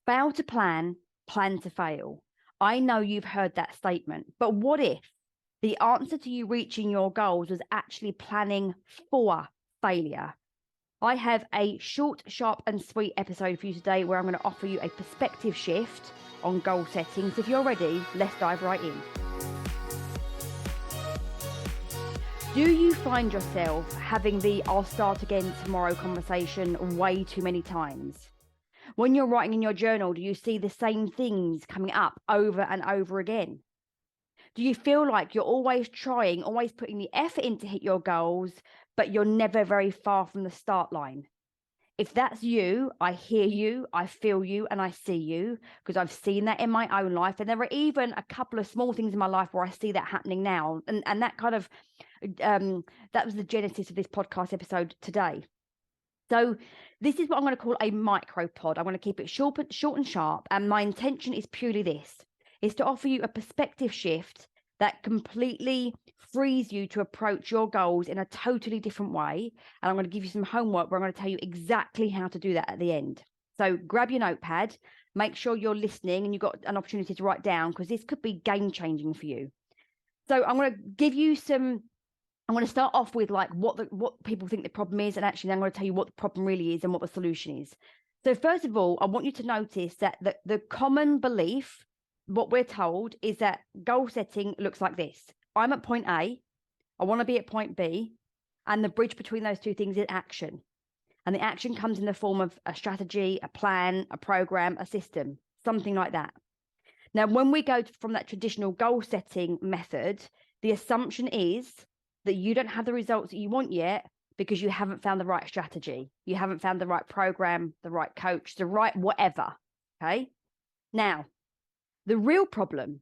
Fail to plan, plan to fail. I know you've heard that statement, but what if the answer to you reaching your goals was actually planning for failure? I have a short, sharp, and sweet episode for you today where I'm going to offer you a perspective shift on goal setting. So if you're ready, let's dive right in. Do you find yourself having the "I'll start again tomorrow" conversation way too many times? When you're writing in your journal, do you see the same things coming up over and over again? Do you feel like you're always trying, always putting the effort in to hit your goals, but you're never very far from the start line? If that's you, I hear you, I feel you, and I see you, because I've seen that in my own life. And there are even a couple of small things in my life where I see that happening now. And that kind of, that was the genesis of this podcast episode today. So this is what I'm going to call a micro pod. I want to keep it short and sharp. And my intention is purely this, is to offer you a perspective shift that completely frees you to approach your goals in a totally different way. And I'm going to give you some homework where I'm going to tell you exactly how to do that at the end. So grab your notepad, make sure you're listening and you've got an opportunity to write down, because this could be game changing for you. So I'm going to give you I'm going to start off with like what people think the problem is, and actually then I'm going to tell you what the problem really is and what the solution is. So first of all, I want you to notice that the common belief, what we're told, is that goal setting looks like this. I'm at point A, I want to be at point B, and the bridge between those two things is action. And the action comes in the form of a strategy, a plan, a program, a system, something like that. Now, when we go from that traditional goal setting method, the assumption is that you don't have the results that you want yet because you haven't found the right strategy. You haven't found the right program, the right coach, the right whatever. Okay. Now, the real problem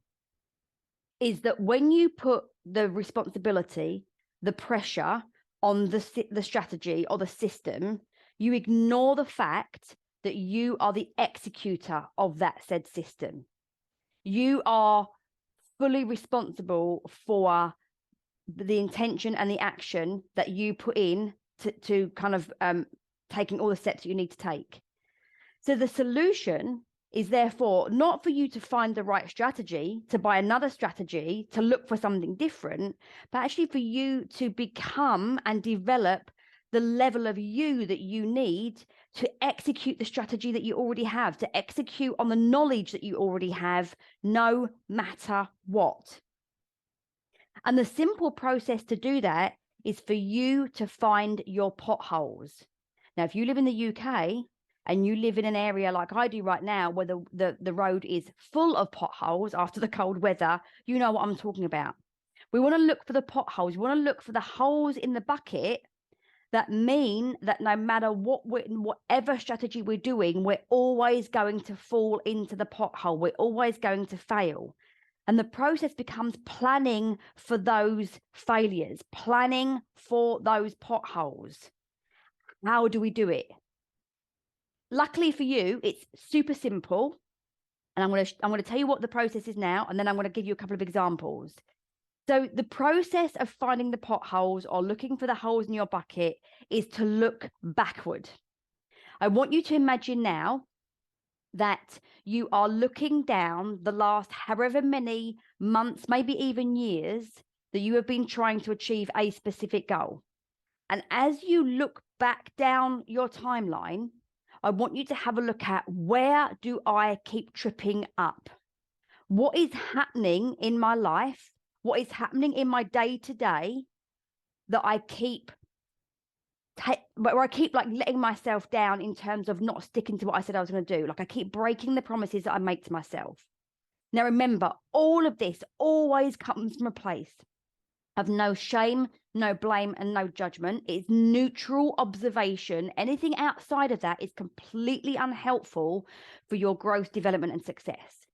is that when you put the responsibility, the pressure on the strategy or the system, you ignore the fact that you are the executor of that said system. You are fully responsible for the intention and the action that you put in to kind of taking all the steps that you need to take. So the solution is therefore not for you to find the right strategy, to buy another strategy, to look for something different, but actually for you to become and develop the level of you that you need to execute the strategy that you already have, to execute on the knowledge that you already have, no matter what. And the simple process to do that is for you to find your potholes. Now, if you live in the UK and you live in an area like I do right now, where the road is full of potholes after the cold weather, you know what I'm talking about. We want to look for the potholes. We want to look for the holes in the bucket that mean that no matter whatever strategy we're doing, we're always going to fall into the pothole. We're always going to fail. And the process becomes planning for those failures, planning for those potholes. How do we do it? Luckily for you, it's super simple. And I'm going to tell you what the process is now, and then I'm going to give you a couple of examples. So the process of finding the potholes or looking for the holes in your bucket is to look backward. I want you to imagine now that you are looking down the last however many months, maybe even years, that you have been trying to achieve a specific goal. And as you look back down your timeline, I want you to have a look at, where do I keep tripping up? What is happening in my life? What is happening in my day-to-day that I keep where I keep like letting myself down in terms of not sticking to what I said I was going to do? Like I keep breaking the promises that I make to myself. Now, remember, all of this always comes from a place of no shame, no blame, and no judgment. It's neutral observation. Anything outside of that is completely unhelpful for your growth, development, and success.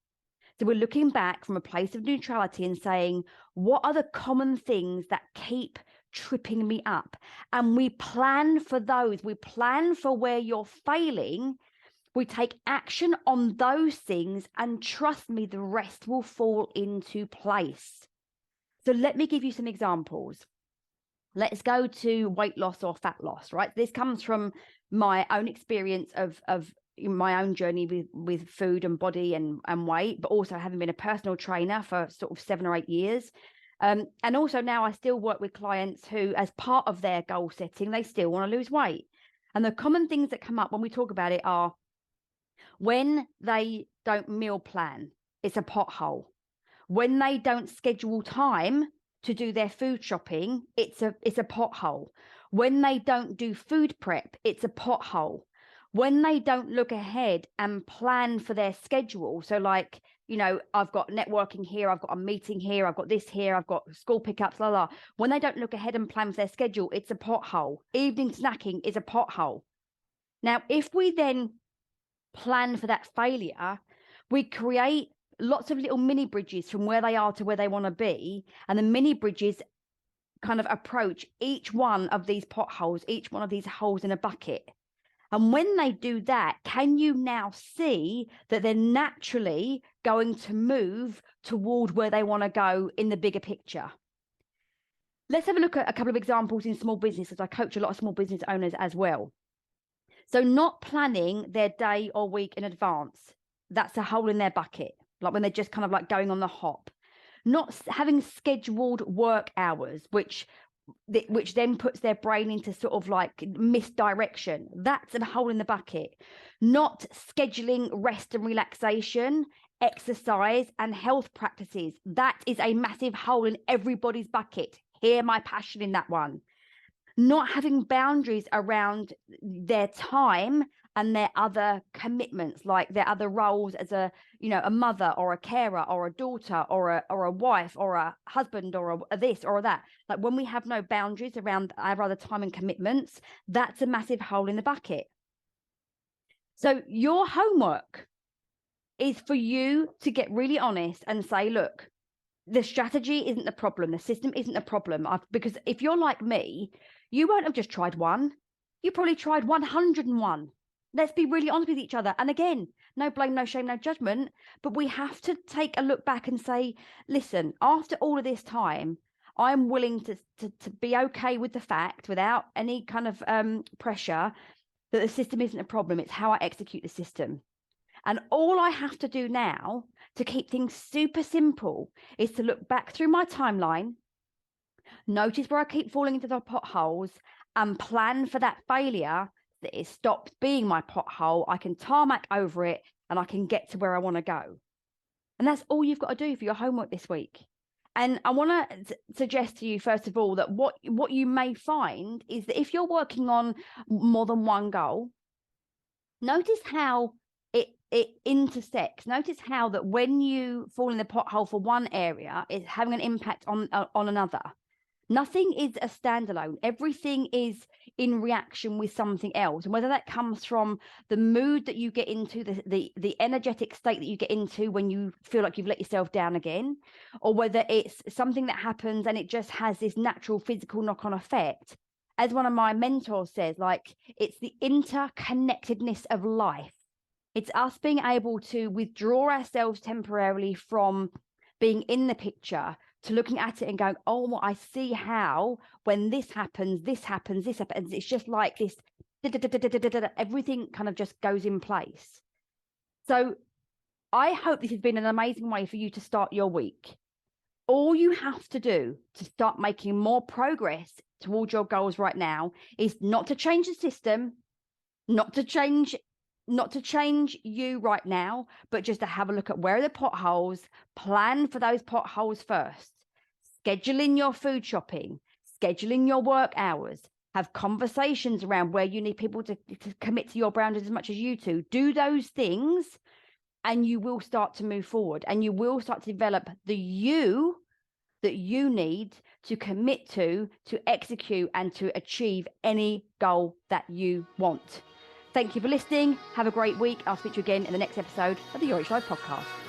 So we're looking back from a place of neutrality and saying, what are the common things that keep tripping me up? And we plan for those. We plan for where you're failing. We take action on those things, and trust me, the rest will fall into place. So let me give you some examples. Let's go to weight loss or fat loss, right? This comes from my own experience of my own journey with food and body and weight, but also having been a personal trainer for sort of 7 or 8 years. And also now I still work with clients who, as part of their goal setting, they still want to lose weight. And the common things that come up when we talk about it are when they don't meal plan, it's a pothole. When they don't schedule time to do their food shopping, it's a pothole. When they don't do food prep, it's a pothole. When they don't look ahead and plan for their schedule, so like, you know, I've got networking here, I've got a meeting here, I've got this here, I've got school pickups, la la. When they don't look ahead and plan for their schedule, it's a pothole. Evening snacking is a pothole. Now, if we then plan for that failure, we create lots of little mini bridges from where they are to where they want to be. And the mini bridges kind of approach each one of these potholes, each one of these holes in a bucket. And when they do that, can you now see that they're naturally going to move toward where they want to go in the bigger picture? Let's have a look at a couple of examples in small business, as I coach a lot of small business owners as well. So not planning their day or week in advance, that's a hole in their bucket. Like when they're just kind of like going on the hop. Not having scheduled work hours, which then puts their brain into sort of like misdirection. That's a hole in the bucket. Not scheduling rest and relaxation, exercise and health practices. That is a massive hole in everybody's bucket. Hear my passion in that one. Not having boundaries around their time and their other commitments, like their other roles as a mother or a carer or a daughter or a wife or a husband or a this or that. Like when we have no boundaries around our other time and commitments, that's a massive hole in the bucket. So your homework is for you to get really honest and say, look, the strategy isn't the problem. The system isn't the problem. Because if you're like me, you won't have just tried one. You probably tried 101. Let's be really honest with each other. And again, no blame, no shame, no judgment. But we have to take a look back and say, listen, after all of this time, I'm willing to be okay with the fact, without any kind of pressure, that the system isn't a problem. It's how I execute the system. And all I have to do now to keep things super simple is to look back through my timeline, notice where I keep falling into the potholes, and plan for that failure, that it stops being my pothole. I can tarmac over it and I can get to where I want to go. And that's all you've got to do for your homework this week. And I want to suggest to you, first of all, that what you may find is that if you're working on more than one goal, notice how it intersects. Notice how that when you fall in the pothole for one area, it's having an impact on another. Nothing is a standalone. Everything is in reaction with something else. And whether that comes from the mood that you get into, the energetic state that you get into when you feel like you've let yourself down again, or whether it's something that happens and it just has this natural physical knock-on effect. As one of my mentors says, like, it's the interconnectedness of life. It's us being able to withdraw ourselves temporarily from being in the picture to looking at it and going, oh, I see how when this happens, this happens, this happens. It's just like this, everything kind of just goes in place. So I hope this has been an amazing way for you to start your week. All you have to do to start making more progress towards your goals right now is not to change the system, not to change you right now, but just to have a look at where are the potholes, plan for those potholes first, schedule in your food shopping, schedule in your work hours, have conversations around where you need people to commit to your boundaries as much as you do. Do those things and you will start to move forward, and you will start to develop the you that you need to commit to execute and to achieve any goal that you want. Thank you for listening. Have a great week. I'll speak to you again in the next episode of the Your Rich Life podcast.